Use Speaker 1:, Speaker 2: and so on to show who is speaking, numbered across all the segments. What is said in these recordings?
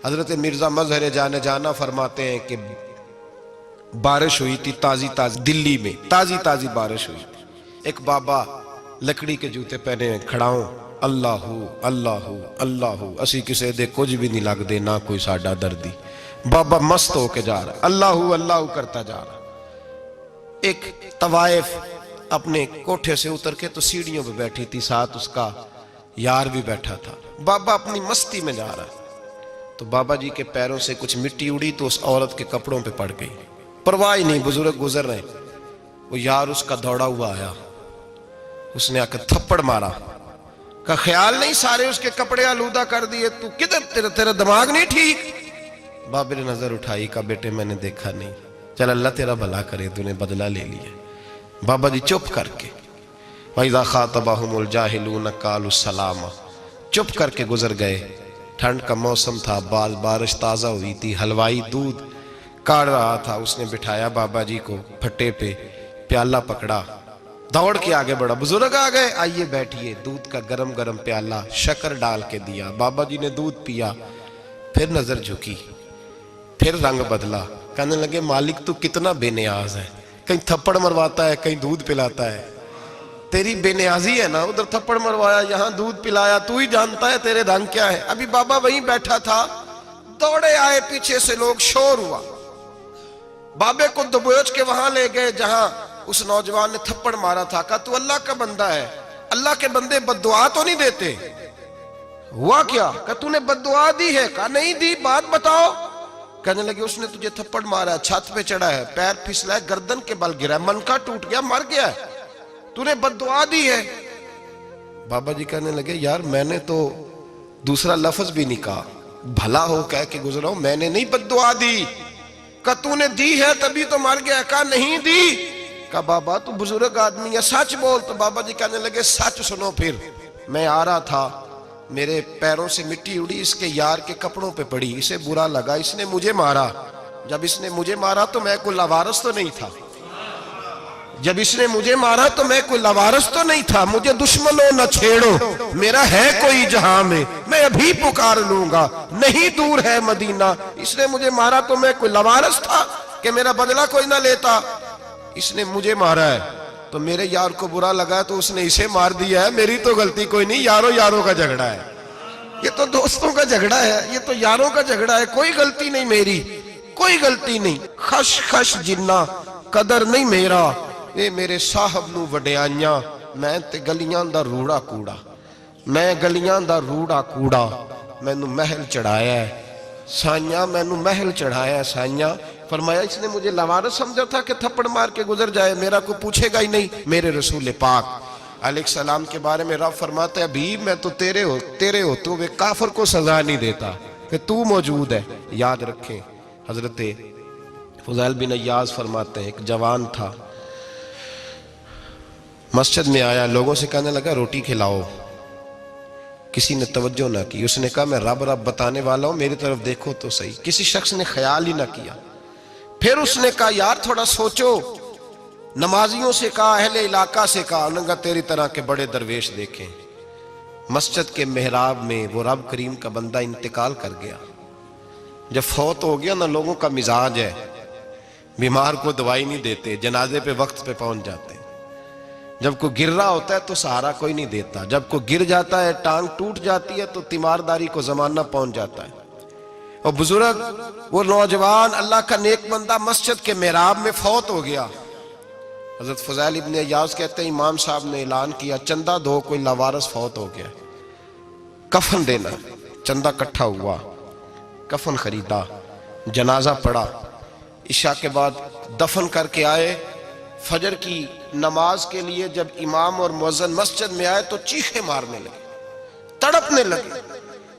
Speaker 1: حضرت مرزا مظہر جانے جانا فرماتے ہیں کہ بارش ہوئی تھی تازی تازی دلی میں، تازی تازی بارش ہوئی تھی. ایک بابا لکڑی کے جوتے پہنے کھڑا ہوں، اللہ اللہ اللہ اسی کسے دے کچھ بھی نہیں لگ دے نہ کوئی ساڈا دردی. بابا مست ہو کے جا رہا، اللہ اللہ کرتا جا رہا. ایک طوائف اپنے کوٹھے سے اتر کے تو سیڑھیوں پہ بیٹھی تھی، ساتھ اس کا یار بھی بیٹھا تھا. بابا اپنی مستی میں جا رہا تو بابا جی کے پیروں سے کچھ مٹی اڑی تو اس عورت کے کپڑوں پہ پڑ گئی. پرواہ ہی نہیں، بزرگ گزر رہے. وہ یار اس کا دوڑا ہوا آیا، اس نے آ کے تھپڑ مارا. کا خیال نہیں سارے اس کے کپڑے آلودہ کر دیے، تو کدھر تیرا دماغ نہیں ٹھیک؟ بابے نے نظر اٹھائی، کہا بیٹے میں نے دیکھا نہیں، چل اللہ تیرا بھلا کرے، تو نے بدلہ لے لیا. بابا جی چپ کر کے وَإِذَا خَاطَبَهُمُ الْجَاهِلُونَ قَالُوا السَّلَامَ چپ کر کے گزر گئے. ٹھنڈ کا موسم تھا، بارش تازہ ہوئی تھی، حلوائی دودھ کاڑ رہا تھا. اس نے بٹھایا بابا جی کو پھٹے پہ، پیالہ پکڑا، دوڑ کے آگے بڑھا. بزرگ آ گئے، آئیے بیٹھیے. دودھ کا گرم گرم پیالہ شکر ڈال کے دیا. بابا جی نے دودھ پیا، پھر نظر جھکی، پھر رنگ بدلا. کہنے لگے مالک تو کتنا بے نیاز ہے، کہیں تھپڑ مرواتا ہے کہیں دودھ پلاتا ہے. تیری بے نیازی ہے نا، ادھر تھپڑ مروایا یہاں دودھ پلایا، تو ہی جانتا ہے تیرے رنگ کیا ہے. ابھی بابا وہیں بیٹھا تھا، دوڑے آئے پیچھے سے لوگ، شور ہوا. بابے کو دبوچ کے وہاں لے گئے جہاں اس نوجوان نے تھپڑ مارا تھا. کہا تو اللہ کا بندہ ہے، اللہ کے بندے بد دعا تو نہیں دیتے. ہوا کیا؟ کہا تو نے بد دعا دی ہے؟ کہا نہیں دی، بات بتاؤ. کہنے لگے اس نے تجھے تھپڑ مارا ہے، چھت پہ چڑھا ہے، پیر پھسلا ہے، گردن کے بل گرا ہے، منکا ٹوٹ گیا، مر گیا ہے، تو نے بد دعا دی ہے. بابا جی کہنے لگے یار میں نے تو دوسرا لفظ بھی نہیں کہا، بھلا ہو کہہ کے گزرا ہوں، میں نے نہیں بد دعا دی. کہا تو نے دی ہے تبھی تو مر گیا. کہا نہیں دی. کہا بابا تو بزرگ آدمی ہے، سچ بول. تو بابا جی کہنے لگے سچ سنو. پھر میں آ رہا تھا، میرے پیروں سے مٹی اڑی، اس کے یار کے کپڑوں پہ پڑی، اسے برا لگا، اس نے مجھے مارا. جب اس نے مجھے مارا تو میں کوئی لاوارث تو نہیں تھا، جب اس نے مجھے مارا تو میں کوئی لاوارث تو نہیں تھا. مجھے دشمنوں نہ چھیڑو، میرا ہے کوئی جہاں میں ابھی پکار لوں گا، نہیں دور ہے مدینہ. اس نے مجھے مارا تو میں کوئی لاوارث تھا کہ میرا بدلہ کوئی نہ لیتا. اس نے مجھے مارا ہے تو میرے یار کو برا لگا تو اس نے اسے مار دیا ہے، میری تو غلطی کوئی نہیں. یاروں کا جھگڑا ہے، یہ تو دوستوں کا جھگڑا ہے، یہ تو یاروں کا جھگڑا ہے، کوئی غلطی نہیں میری، کوئی غلطی نہیں. خش خش جنہ قدر نہیں میرا، اے میرے صاحب نو وڈیاں، میں تے گلیاں دا روڑا کوڑا، میں گلیاں دا روڑا کوڑا. میں نو محل چڑھایا ہے سائیاں، میں نو محل چڑھایا ہے سائیاں. فرمایا اس نے مجھے لوارث سمجھا تھا کہ تھپڑ مار کے گزر جائے، میرا کو پوچھے گا ہی نہیں. میرے رسول پاک علیہ السلام کے بارے میں رب فرماتا ہے ابھی میں تو تیرے ہوتے ہوئے کافر کو سزا نہیں دیتا کہ تو موجود ہے. یاد رکھیں حضرت فضیل بن عیاض فرماتے ہیں ایک جوان تھا، مسجد میں آیا، لوگوں سے کہنے لگا روٹی کھلاؤ. کسی نے توجہ نہ کی. اس نے کہا میں رب بتانے والا ہوں، میری طرف دیکھو تو صحیح. کسی شخص نے خیال ہی نہ کیا. پھر اس نے کہا یار تھوڑا سوچو. نمازیوں سے کہا، اہل علاقہ سے کہا، انہوں نے کہا تیری طرح کے بڑے درویش دیکھیں. مسجد کے محراب میں وہ رب کریم کا بندہ انتقال کر گیا. جب فوت ہو گیا نا، لوگوں کا مزاج ہے، بیمار کو دوائی نہیں دیتے، جنازے پہ وقت پہ پہنچ جاتے. جب کوئی گر رہا ہوتا ہے تو سہارا کوئی نہیں دیتا، جب کوئی گر جاتا ہے، ٹانگ ٹوٹ جاتی ہے تو تیمارداری کو زمانہ پہنچ جاتا ہے. اور بزرگ وہ نوجوان اللہ کا نیک بندہ مسجد کے محراب میں فوت ہو گیا. حضرت فضیل ابن عیاض کہتے ہیں امام صاحب نے اعلان کیا چندہ دو، کوئی لاوارث فوت ہو گیا، کفن دینا. چندہ کٹھا ہوا، کفن خریدا، جنازہ پڑا. عشاء کے بعد دفن کر کے آئے. فجر کی نماز کے لیے جب امام اور مؤذن مسجد میں آئے تو چیخیں مارنے لگے، تڑپنے لگے.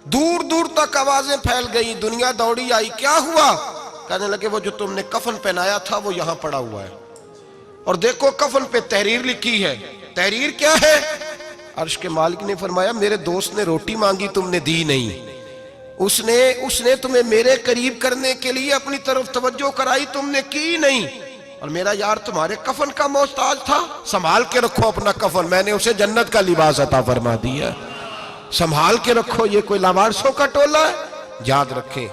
Speaker 1: دور دور تک آوازیں پھیل گئی، دنیا دوڑی آئی. کیا ہوا؟ کہنے لگے وہ جو تم نے کفن پہنایا تھا وہ یہاں پڑا ہوا ہے، اور دیکھو کفن پہ تحریر لکھی ہے. تحریر کیا ہے؟ عرش کے مالک نے فرمایا میرے دوست نے روٹی مانگی تم نے دی نہیں، اس نے تمہیں میرے قریب کرنے کے لیے اپنی طرف توجہ کرائی، تم نے کی نہیں. اور میرا یار تمہارے کفن کا محتاج تھا، سنبھال کے رکھو اپنا کفن، میں نے اسے جنت کا لباس عطا فرما دیا، سنبھال کے رکھو. یہ کوئی لاوارثوں کا ٹولہ ہے؟ یاد رکھیں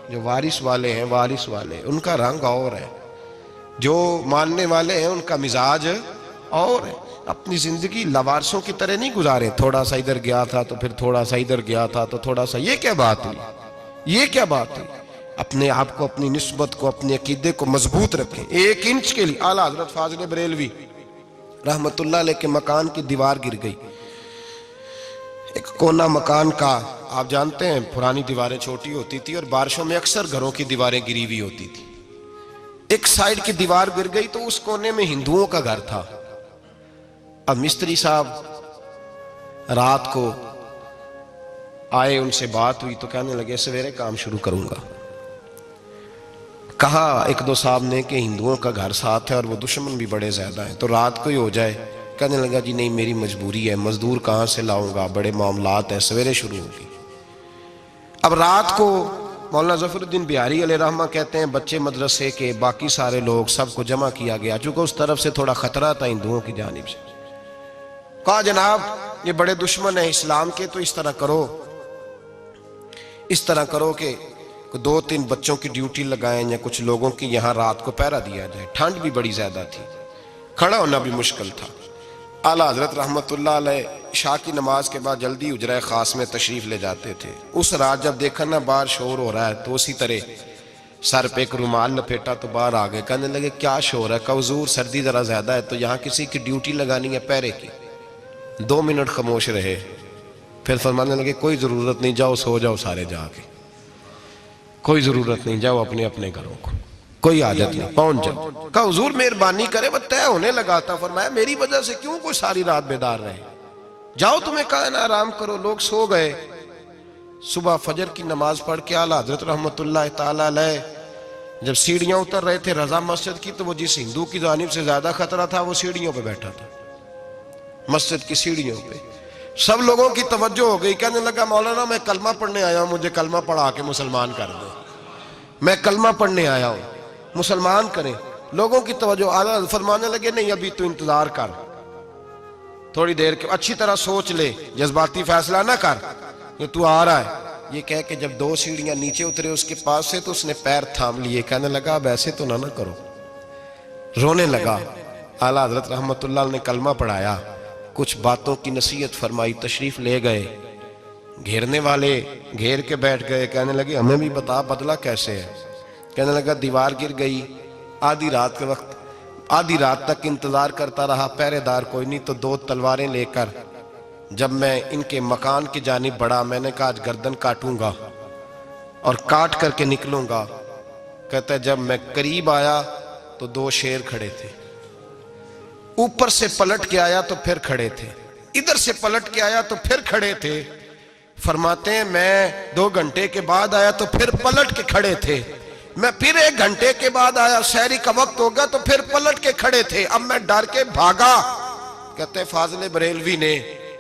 Speaker 1: جو وارث والے ہیں، وارث والے ان کا رنگ اور ہے، جو ماننے والے ہیں ان کا مزاج اور ہے۔ اپنی زندگی لوارثوں کی طرح نہیں گزاریں، تھوڑا سا ادھر گیا تھا تو پھر تھوڑا سا ادھر گیا تھا تو تھوڑا سا، یہ کیا بات ہوئی، یہ کیا بات ہوئی؟ اپنے آپ کو، اپنی نسبت کو، اپنے عقیدے کو مضبوط رکھیں۔ 1 انچ کے لیے اعلیٰ حضرت فاضل بریلوی رحمت اللہ علیہ کے مکان کی دیوار گر گئی، ایک کونا مکان کا، آپ جانتے ہیں پرانی دیواریں چھوٹی ہوتی تھی اور بارشوں میں اکثر گھروں کی دیواریں گری ہوئی ہوتی تھی، ایک سائیڈ کی دیوار گر گئی تو اس کونے میں ہندوؤں کا گھر تھا۔ اب مستری صاحب رات کو آئے، ان سے بات ہوئی تو کہنے لگے سویرے کام شروع کروں گا۔ کہا 1-2 صاحب نے کہ ہندوؤں کا گھر ساتھ ہے اور وہ دشمن بھی بڑے زیادہ ہیں، تو رات کو ہی ہو جائے۔ کہنے لگا جی نہیں، میری مجبوری ہے، مزدور کہاں سے لاؤں گا، بڑے معاملات ہیں، سویرے شروع ہوگی۔ اب رات کو مولانا ظفر الدین بہاری علیہ رحمہ کہتے ہیں بچے مدرسے کے، باقی سارے لوگ، سب کو جمع کیا گیا، چونکہ اس طرف سے تھوڑا خطرہ تھا ہندوؤں کی جانب سے۔ کہا جناب یہ بڑے دشمن ہیں اسلام کے، تو اس طرح کرو کہ 2-3 بچوں کی ڈیوٹی لگائیں یا کچھ لوگوں کی یہاں رات کو پہرا دیا جائے۔ ٹھنڈ بھی بڑی زیادہ تھی، کھڑا ہونا بھی مشکل تھا۔ اعلیٰ حضرت رحمت اللہ علیہ عشاء کی نماز کے بعد جلدی حجرہ خاص میں تشریف لے جاتے تھے۔ اس رات جب دیکھا نا باہر شور ہو رہا ہے تو اسی طرح سر پہ ایک رومال لپیٹا تو باہر آ گئے، کہنے لگے کیا شور ہے؟ کہا حضور سردی ذرا زیادہ ہے تو یہاں کسی کی ڈیوٹی لگانی ہے پہرے کی۔ 2 منٹ خاموش رہے، پھر فرمانے لگے کوئی ضرورت نہیں، جاؤ سو جاؤ سارے جا کے، کوئی ضرورت نہیں، جاؤ اپنے اپنے گھروں کو، کوئی حاجت نہیں، پہنچ جاؤ۔ کہا حضور مہربانی کرے، وہ طے ہونے لگا تھا۔ فرمایا میری وجہ سے کیوں کوئی ساری رات بیدار رہے، جاؤ تمہیں کہا نا آرام کرو۔ لوگ سو گئے۔ صبح فجر کی نماز پڑھ کے اعلیٰ حضرت رحمت اللہ تعالی علیہ جب سیڑھیاں اتر رہے تھے رضا مسجد کی، تو وہ جس ہندو کی جانب سے زیادہ خطرہ تھا وہ سیڑھیوں پہ بیٹھا تھا، مسجد کی سیڑھیوں پہ۔ سب لوگوں کی توجہ ہو گئی، کہنے لگا مولانا میں کلمہ پڑھنے آیا ہوں، مجھے کلمہ پڑھا کے مسلمان کر دو، میں کلمہ پڑھنے آیا ہوں، مسلمان کریں۔ لوگوں کی توجہ، اعلیٰ فرمانے لگے نہیں ابھی تو انتظار کر، تھوڑی دیر کے اچھی طرح سوچ لے، جذباتی فیصلہ نہ کر، یہ تو آ رہا ہے۔ یہ کہہ کے جب 2 سیڑھیاں نیچے اترے اس کے پاس سے تو اس نے پیر تھام لیے، کہنے لگا اب ایسے تو نہ کرو، رونے لگا۔ اعلیٰ حضرت رحمت اللہ نے کلمہ پڑھایا، کچھ باتوں کی نصیحت فرمائی، تشریف لے گئے۔ گھیرنے والے گھیر کے بیٹھ گئے، کہنے لگے ہمیں بھی بتا بدلہ کیسے ہے۔ کہنے لگا دیوار گر گئی، آدھی رات کے وقت، آدھی رات تک انتظار کرتا رہا، پہرے دار کوئی نہیں، تو 2 تلواریں لے کر جب میں ان کے مکان کی جانب بڑھا، میں نے کہا آج گردن کاٹوں گا اور کاٹ کر کے نکلوں گا۔ کہتا ہے جب میں قریب آیا تو 2 شیر کھڑے تھے، اوپر سے پلٹ کے آیا تو پھر کھڑے تھے، ادھر سے پلٹ کے آیا تو پھر کھڑے تھے۔ فرماتے ہیں میں 2 گھنٹے کے بعد آیا تو پھر پلٹ کے کھڑے تھے، میں پھر 1 گھنٹے کے بعد آیا، سحری کا وقت ہوگا تو پھر پلٹ کے کھڑے تھے، اب میں ڈر کے بھاگا۔ کہتے ہیں فاضل بریلوی نے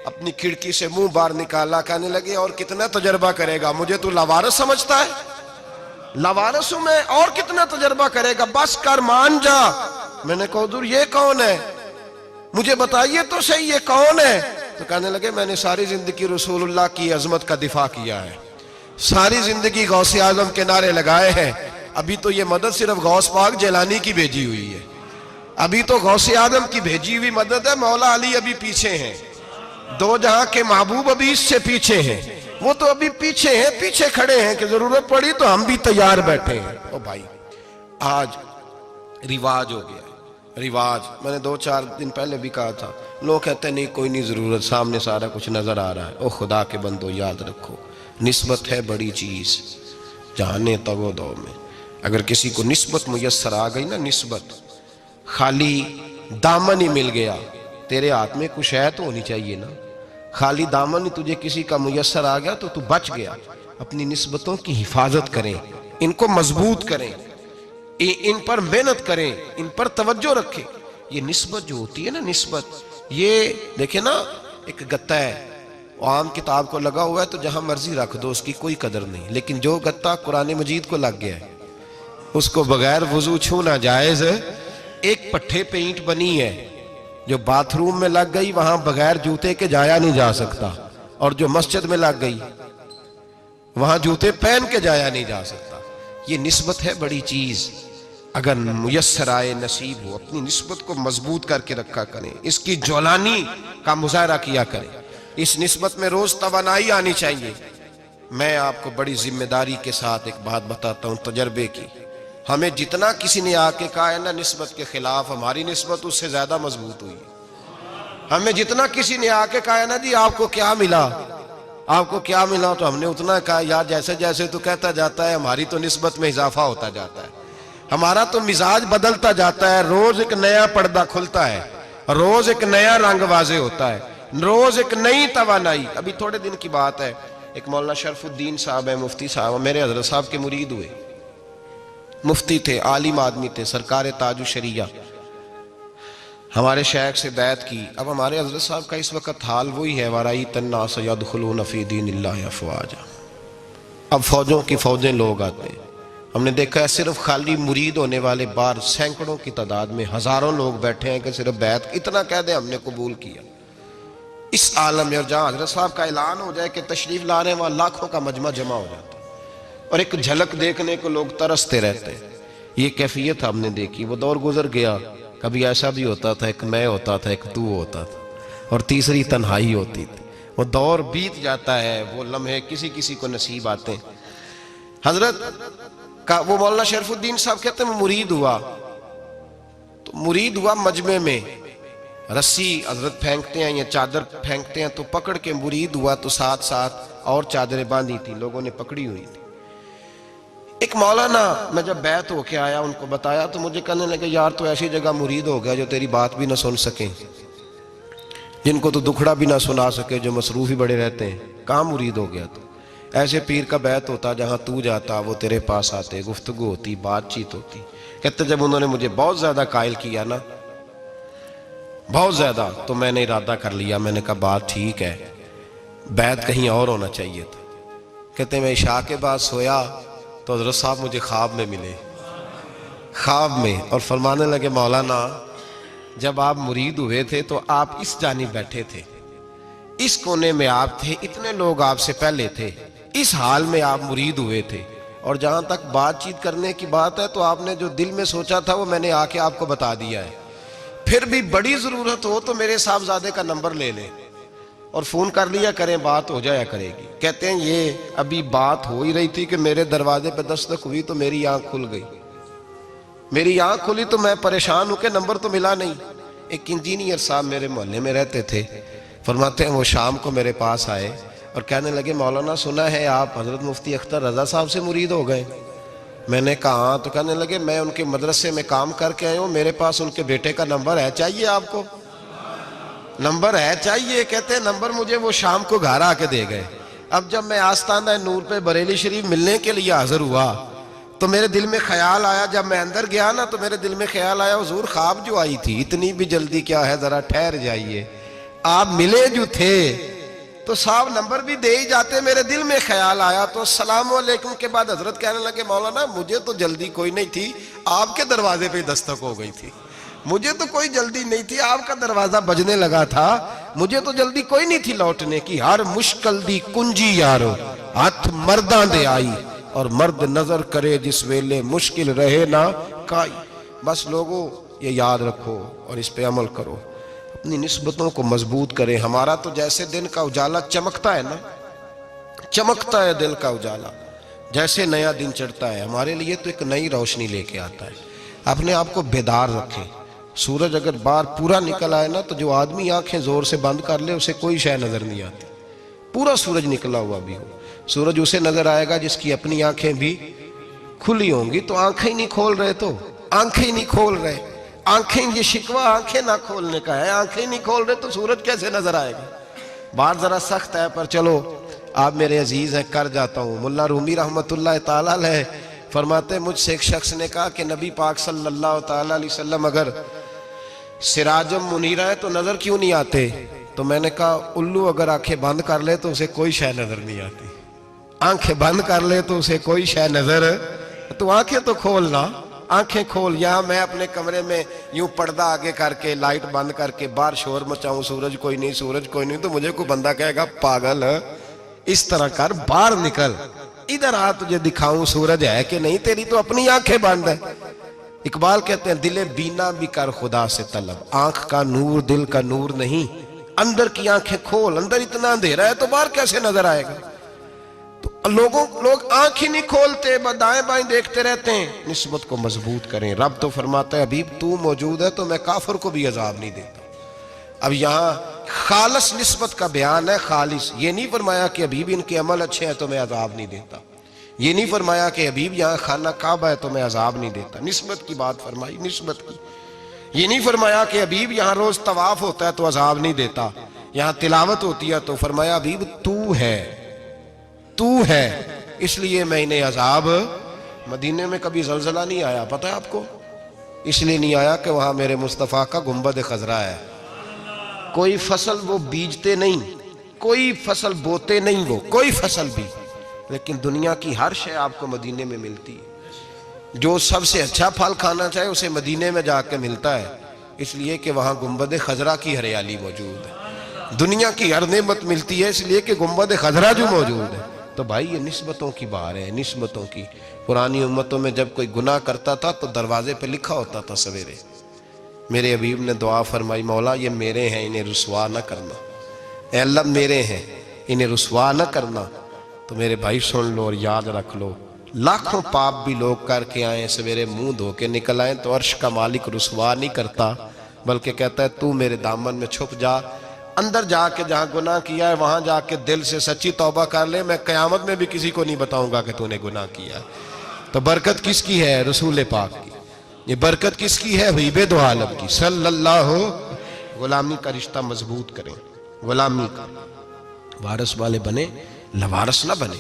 Speaker 1: اپنی کھڑکی سے منہ باہر نکالا، کہنے لگے اور کتنا تجربہ کرے گا، مجھے تو لاوارث سمجھتا ہے، لاوارث ہوں میں، اور کتنا تجربہ کرے گا، بس کر مان جا۔ میں نے کہا حضور یہ کون ہے، مجھے بتائیے تو صحیح یہ کون ہے۔ تو کہنے لگے میں نے ساری زندگی رسول اللہ کی عظمت کا دفاع کیا ہے، ساری زندگی غوث اعظم کے نعرے لگائے ہیں، ابھی تو یہ مدد صرف غوث پاک جیلانی کی بھیجی ہوئی ہے، ابھی تو غوث اعظم کی بھیجی ہوئی مدد ہے، مولا علی ابھی پیچھے ہیں، 2 جہاں کے محبوب ابھی اس سے پیچھے ہیں، وہ تو ابھی پیچھے ہیں، پیچھے کھڑے ہیں کہ ضرورت پڑی تو ہم بھی تیار بیٹھے ہیں۔ او بھائی آج رواج ہو گیا، رواج، میں نے 2-4 دن پہلے بھی کہا تھا، لوگ کہتے ہیں نہیں کوئی نہیں ضرورت، سامنے سارا کچھ نظر آ رہا ہے۔ او خدا کے بندو یاد رکھو، نسبت ہے بڑی چیز، جانے تو دو میں اگر کسی کو نسبت میسر آ گئی نا، نسبت، خالی دامن ہی مل گیا، تیرے ہاتھ میں کچھ ہے تو ہونی چاہیے نا، خالی دامن ہی تجھے کسی کا میسر آ گیا تو بچ گیا۔ اپنی نسبتوں کی حفاظت کریں، ان کو مضبوط کریں، ان پر محنت کریں، ان پر توجہ رکھیں۔ یہ نسبت جو ہوتی ہے نا، نسبت، یہ دیکھیں نا ایک گتہ ہے، عام کتاب کو لگا ہوا ہے تو جہاں مرضی رکھ دو، اس کی کوئی قدر نہیں، لیکن جو گتہ قرآن مجید کو لگ گیا ہے اس کو بغیر وضو چھونا جائز ہے۔ ایک پٹھے پہ اینٹ بنی ہے، جو باتھ روم میں لگ گئی وہاں بغیر جوتے کے جایا نہیں جا سکتا، اور جو مسجد میں لگ گئی وہاں جوتے پہن کے جایا نہیں جا سکتا. یہ نسبت ہے بڑی چیز. اگر میسر آئے نصیب ہو اپنی نسبت کو مضبوط کر کے رکھا کریں, اس کی جولانی کا مظاہرہ کیا کریں. اس نسبت میں روز توانائی آنی چاہیے. میں آپ کو بڑی ذمہ داری کے ساتھ ایک بات بتاتا ہوں تجربے کی. ہمیں جتنا کسی نے آ کے کہا ہے نا نسبت کے خلاف, ہماری نسبت اس سے زیادہ مضبوط ہوئی. ہمیں جتنا کسی نے آ کے کہا ہے نا جی آپ کو کیا ملا, آپ کو کیا ملا, تو ہم نے اتنا کہا یار جیسے جیسے تو کہتا جاتا ہے ہماری تو نسبت میں اضافہ ہوتا جاتا ہے, ہمارا تو مزاج بدلتا جاتا ہے. روز ایک نیا پردہ کھلتا ہے, روز ایک نیا رنگ واضح ہوتا ہے, روز ایک نئی توانائی. ابھی تھوڑے دن کی بات ہے, ایک مولانا شرف الدین صاحب ہے, مفتی صاحب, میرے حضرت صاحب کے مرید ہوئے. مفتی تھے, عالم آدمی تھے, سرکار تاج الشریعہ, ہمارے شیخ سے بیعت کی. اب ہمارے حضرت صاحب کا اس وقت حال وہی ہے وَرَأَيْتَ النَّاسَ يَدْخُلُونَ فِي دِينِ اللَّهِ أَفْوَاجًا. اب فوجوں کی فوجیں لوگ آتے ہیں. ہم نے دیکھا ہے صرف خالی مرید ہونے والے باہر سینکڑوں کی تعداد میں ہزاروں لوگ بیٹھے ہیں کہ صرف بیعت اتنا کہہ دیں ہم نے قبول کیا. اس عالم میں اور جہاں حضرت صاحب کا اعلان ہو جائے کہ تشریف لا رہے ہیں وہاں لاکھوں کا مجمع جمع ہو جاتا ہے اور ایک جھلک دیکھنے کو لوگ ترستے رہتے ہیں. یہ کیفیت ہم نے دیکھی. وہ دور گزر گیا. کبھی ایسا بھی ہوتا تھا ایک میں ہوتا تھا, ایک تو ہوتا تھا, اور تیسری تنہائی ہوتی تھی. وہ دور بیت جاتا ہے, وہ لمحے کسی کسی کو نصیب آتے ہیں. حضرت کا وہ مولانا شرف الدین صاحب کہتے ہیں مرید ہوا, تو مرید ہوا مجمع میں, رسی حضرت پھینکتے ہیں یا چادر پھینکتے ہیں تو پکڑ کے مرید ہوا, تو ساتھ ساتھ اور چادریں باندھی تھی, لوگوں نے پکڑی ہوئی تھی. ایک مولانا, میں جب بیعت ہو کے آیا ان کو بتایا تو مجھے کہنے لگے یار تو ایسی جگہ مرید ہو گیا جو تیری بات بھی نہ سن سکیں, جن کو تو دکھڑا بھی نہ سنا سکے, جو مصروف ہی بڑے رہتے ہیں, کہاں مرید ہو گیا تو. ایسے پیر کا بیعت ہوتا جہاں تو جاتا وہ تیرے پاس آتے, گفتگو ہوتی, بات چیت ہوتی. کہتے جب انہوں نے مجھے بہت زیادہ قائل کیا نا, بہت زیادہ, تو میں نے ارادہ کر لیا. میں نے کہا بات ٹھیک ہے, بیعت کہیں اور ہونا چاہیے تھا. کہتے میں عشاء کے بعد سویا تو حضرت صاحب مجھے خواب میں ملے, خواب میں, اور فرمانے لگے مولانا جب آپ مرید ہوئے تھے تو آپ اس جانب بیٹھے تھے, اس کونے میں آپ تھے, اتنے لوگ آپ سے پہلے تھے, اس حال میں آپ مرید ہوئے تھے, اور جہاں تک بات چیت کرنے کی بات ہے تو آپ نے جو دل میں سوچا تھا وہ میں نے آ کے آپ کو بتا دیا ہے. پھر بھی بڑی ضرورت ہو تو میرے صاحبزادے کا نمبر لے لیں اور فون کر لیا کریں, بات ہو جایا کرے گی. کہتے ہیں یہ ابھی بات ہو ہی رہی تھی کہ میرے دروازے پہ دستک ہوئی تو میری آنکھ کھل گئی. میری آنکھ کھلی تو میں پریشان ہوں کہ نمبر تو ملا نہیں. ایک انجینئر صاحب میرے محلے میں رہتے تھے, فرماتے ہیں وہ شام کو میرے پاس آئے اور کہنے لگے مولانا سنا ہے آپ حضرت مفتی اختر رضا صاحب سے مرید ہو گئے. میں نے کہا ہاں. تو کہنے لگے میں ان کے مدرسے میں کام کر کے آئے ہوں, میرے پاس ان کے بیٹے کا نمبر ہے, چاہیے آپ کو؟ نمبر ہے چاہیے. کہتے ہیں نمبر مجھے وہ شام کو گھر آ کے دے گئے. اب جب میں آستانہ نور پہ بریلی شریف ملنے کے لیے حاضر ہوا تو میرے دل میں خیال آیا, جب میں اندر گیا نا تو میرے دل میں خیال آیا حضور خواب جو آئی تھی اتنی بھی جلدی کیا ہے, ذرا ٹھہر جائیے, آپ ملے جو تھے تو صاحب نمبر بھی دے ہی جاتے. میرے دل میں خیال آیا تو السلام علیکم کے بعد حضرت کہنے لگے مولانا مجھے تو جلدی کوئی نہیں تھی, آپ کے دروازے پہ دستک ہو گئی تھی, مجھے تو کوئی جلدی نہیں تھی, آپ کا دروازہ بجنے لگا تھا, مجھے تو جلدی کوئی نہیں تھی لوٹنے کی. ہر مشکل دی کنجی یارو ہاتھ مرداں دے آئی, اور مرد نظر کرے جس ویلے مشکل رہے نہ کائی. بس لوگوں یہ یاد رکھو اور اس پہ عمل کرو, اپنی نسبتوں کو مضبوط کریں. ہمارا تو جیسے دن کا اجالا چمکتا ہے نا, چمکتا ہے دل کا اجالا, جیسے نیا دن چڑھتا ہے ہمارے لیے تو ایک نئی روشنی لے کے آتا ہے. اپنے آپ کو بیدار رکھیں. سورج اگر باہر پورا نکل آئے نا تو جو آدمی آنکھیں زور سے بند کر لے اسے کوئی شے نظر نہیں آتی. پورا سورج نکلا ہوا بھی ہو, سورج اسے نظر آئے گا جس کی اپنی آنکھیں بھی کھلی ہوں گی. تو آنکھیں نہیں کھول رہے, تو آنکھیں نہیں کھول رہے, آنکھیں, یہ شکوہ آنکھیں نہ کھولنے کا ہے, آنکھیں نہیں کھول رہے تو سورج کیسے نظر آئے گا. بات ذرا سخت ہے پر چلو آپ میرے عزیز ہیں کر جاتا ہوں. ملا رومی رحمت اللہ تعالیٰ علیہ فرماتے مجھ سے ایک شخص نے کہا کہ نبی پاک صلی اللہ تعالیٰ علیہ وسلم اگر سراجم منیرہ ہے تو نظر کیوں نہیں آتے؟ تو میں نے کہا الو اگر آنکھیں بند کر لے تو اسے کوئی شے نظر نہیں آتی. آنکھیں بند کر لے تو اسے کوئی شے نظر, تو آنکھیں تو کھولنا, آنکھیں کھول. یہاں میں اپنے کمرے میں یوں پردہ آگے کر کے لائٹ بند کر کے باہر شور مچاؤں, سورج کوئی نہیں, سورج کوئی نہیں, تو مجھے کوئی بندہ کہے گا پاگل, اس طرح کر, باہر نکل, ادھر آ تجھے دکھاؤں سورج ہے کہ نہیں، تیری تو اپنی آنکھیں بند ہے۔ اقبال کہتے ہیں دل بینا بھی کر خدا سے طلب، آنکھ کا نور دل کا نور نہیں، اندر کی آنکھیں کھول، اندر اتنا اندھیرا ہے تو باہر کیسے نظر آئے گا؟ تو لوگ آنکھ ہی نہیں کھولتے، دائیں بائیں دیکھتے رہتے ہیں۔ نسبت کو مضبوط کریں۔ رب تو فرماتا ہے حبیب تو موجود ہے تو میں کافر کو بھی عذاب نہیں دیتا۔ اب یہاں خالص نسبت کا بیان ہے، خالص، یہ نہیں فرمایا کہ حبیب ان کے عمل اچھے ہیں تو میں عذاب نہیں دیتا، یہ نہیں فرمایا کہ حبیب یہاں خانہ کعبہ ہے تو میں عذاب نہیں دیتا، نسبت کی بات فرمائی، نسبت کی۔ یہ نہیں فرمایا کہ حبیب یہاں روز طواف ہوتا ہے تو عذاب نہیں دیتا، یہاں تلاوت ہوتی ہے تو فرمایا حبیب تو ہے اس لیے میں انہیں عذاب۔ مدینے میں کبھی زلزلہ نہیں آیا، پتہ ہے آپ کو؟ اس لیے نہیں آیا کہ وہاں میرے مصطفیٰ کا گنبد خضرا ہے۔ کوئی فصل وہ بیجتے نہیں، کوئی فصل بوتے نہیں، وہ کوئی فصل بھی، لیکن دنیا کی ہر شے آپ کو مدینے میں ملتی ہے۔ جو سب سے اچھا پھل کھانا چاہے اسے مدینے میں جا کے ملتا ہے، اس لیے کہ وہاں گنبد خضرا کی ہریالی موجود ہے۔ دنیا کی ہر نعمت ملتی ہے اس لیے کہ گنبد خضرا جو موجود ہے۔ تو بھائی یہ نسبتوں کی بار ہے، نسبتوں کی۔ پرانی امتوں میں جب کوئی گناہ کرتا تھا تو دروازے پہ لکھا ہوتا تھا سویرے، میرے حبیب نے دعا فرمائی مولا یہ میرے ہیں انہیں رسوا نہ کرنا، اے اللہ میرے ہیں انہیں رسوا نہ کرنا۔ تو میرے بھائی سن لو اور یاد رکھ لو، لاکھوں پاپ بھی لوگ کر کے آئیں، سویرے منہ دھو کے نکل آئیں تو عرش کا مالک رسوا نہیں کرتا، بلکہ کہتا ہے تو میرے دامن میں چھپ جا، اندر جا کے جہاں گناہ کیا ہے وہاں جا کے دل سے سچی توبہ کر لے، میں قیامت میں بھی کسی کو نہیں بتاؤں گا کہ تو نے گناہ کیا ہے۔ تو برکت کس کی ہے؟ رسول پاک کی۔ یہ برکت کس کی ہے؟ حبیب دو عالم کی صلی اللہ۔ غلامی کا رشتہ مضبوط کریں، غلامی کا، وارث والے بنے، لوارث نہ بنے۔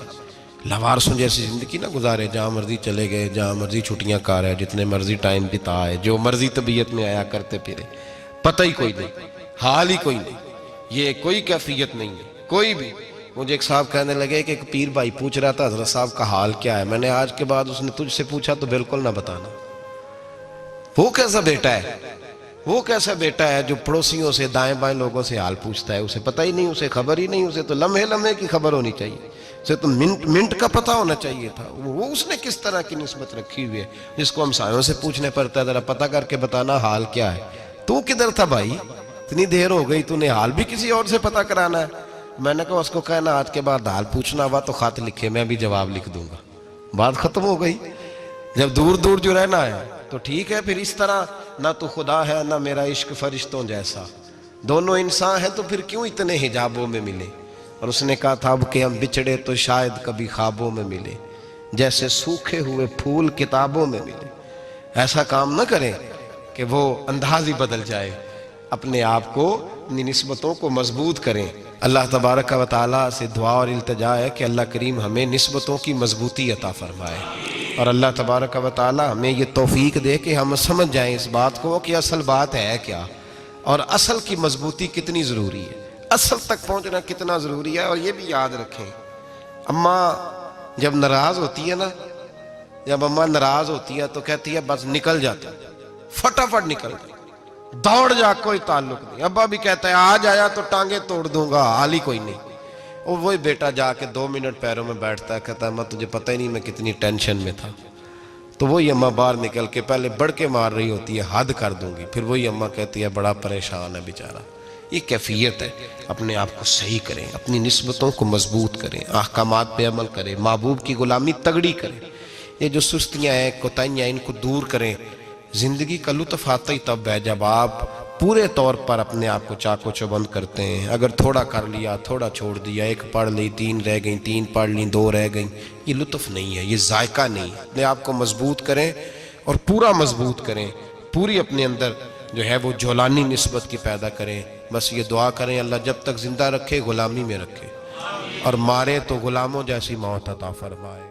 Speaker 1: لوارثوں جیسی زندگی نہ گزارے، جہاں مرضی چلے گئے، جہاں مرضی چھٹیاں کار ہے، جتنے مرضی ٹائم بتا ہے، جو مرضی طبیعت میں آیا کرتے پھرے، پتہ ہی کوئی نہیں، حال ہی کوئی نہیں، یہ کوئی کیفیت نہیں ہے کوئی بھی۔ مجھے ایک صاحب کہنے لگے کہ ایک پیر بھائی پوچھ رہا تھا حضرت صاحب کا حال کیا ہے، میں نے آج کے بعد اس نے تجھ سے پوچھا تو بالکل نہ بتانا۔ وہ کیسا بیٹا ہے، وہ کیسا بیٹا ہے جو پڑوسیوں سے دائیں بائیں لوگوں سے حال پوچھتا ہے، اسے پتہ ہی نہیں، اسے خبر ہی نہیں، اسے تو لمحے لمحے کی خبر ہونی چاہیے، اسے تو منٹ کا پتہ ہونا چاہیے تھا۔ وہ اس نے کس طرح کی نسبت رکھی ہوئی ہے جس کو ہم سایوں سے پوچھنے پڑتا ہے ذرا پتہ کر کے بتانا حال کیا ہے۔ تو کدھر تھا بھائی، اتنی دیر ہو گئی، تو نے حال بھی کسی اور سے پتہ کرانا ہے؟ میں نے کہا اس کو کہنا آج کے بعد حال پوچھنا ہوا تو خط لکھے، میں بھی جواب لکھ دوں گا، بات ختم ہو گئی۔ جب دور دور جو رہنا ہے تو ٹھیک ہے، پھر اس طرح نہ تو خدا ہے نہ میرا عشق فرشتوں جیسا، دونوں انسان ہیں تو پھر کیوں اتنے حجابوں میں ملے؟ اور اس نے کہا تھا اب کہ ہم بچھڑے تو شاید کبھی خوابوں میں ملے، جیسے سوکھے ہوئے پھول کتابوں میں ملے۔ ایسا کام نہ کریں کہ وہ انداز ہی بدل جائے، اپنے آپ کو، اپنی نسبتوں کو مضبوط کریں۔ اللہ تبارک و تعالیٰ سے دعا اور التجا ہے کہ اللہ کریم ہمیں نسبتوں کی مضبوطی عطا فرمائے، اور اللہ تبارک و تعالیٰ ہمیں یہ توفیق دے کہ ہم سمجھ جائیں اس بات کو کہ اصل بات ہے کیا، اور اصل کی مضبوطی کتنی ضروری ہے، اصل تک پہنچنا کتنا ضروری ہے۔ اور یہ بھی یاد رکھیں، اماں جب ناراض ہوتی ہے نا، جب اماں ناراض ہوتی ہے تو کہتی ہے بس نکل جاتا، فٹافٹ نکل جاتا، دوڑ جا، کوئی تعلق نہیں۔ ابا بھی کہتا ہے آج آیا تو ٹانگیں توڑ دوں گا، حال ہی کوئی نہیں۔ اور وہی بیٹا جا کے 2 منٹ پیروں میں بیٹھتا ہے، کہتا ہے اماں تجھے پتہ ہی نہیں میں کتنی ٹینشن میں تھا۔ تو وہی اماں باہر نکل کے پہلے بڑھ کے مار رہی ہوتی ہے حد کر دوں گی، پھر وہی اماں کہتی ہے بڑا پریشان ہے بیچارہ۔ یہ کیفیت ہے، اپنے آپ کو صحیح کریں، اپنی نسبتوں کو مضبوط کریں، احکامات پہ عمل کریں، محبوب کی غلامی تگڑی کریں۔ یہ جو سستیاں ہیں، کوتاہیاں ہیں، ان کو دور کریں۔ زندگی کا لطف آتا ہی تب ہے جب آپ پورے طور پر اپنے آپ کو چاق و چوبند کرتے ہیں۔ اگر تھوڑا کر لیا، تھوڑا چھوڑ دیا، 1 پڑھ لی، 3 رہ گئیں، 3 پڑھ لیں، 2 رہ گئیں، یہ لطف نہیں ہے، یہ ذائقہ نہیں ہے۔ اپنے آپ کو مضبوط کریں اور پورا مضبوط کریں، پوری اپنے اندر جو ہے وہ جولانی نسبت کی پیدا کریں۔ بس یہ دعا کریں اللہ جب تک زندہ رکھے غلامی میں رکھے، اور مارے تو غلاموں جیسی موت عطا فرمائے۔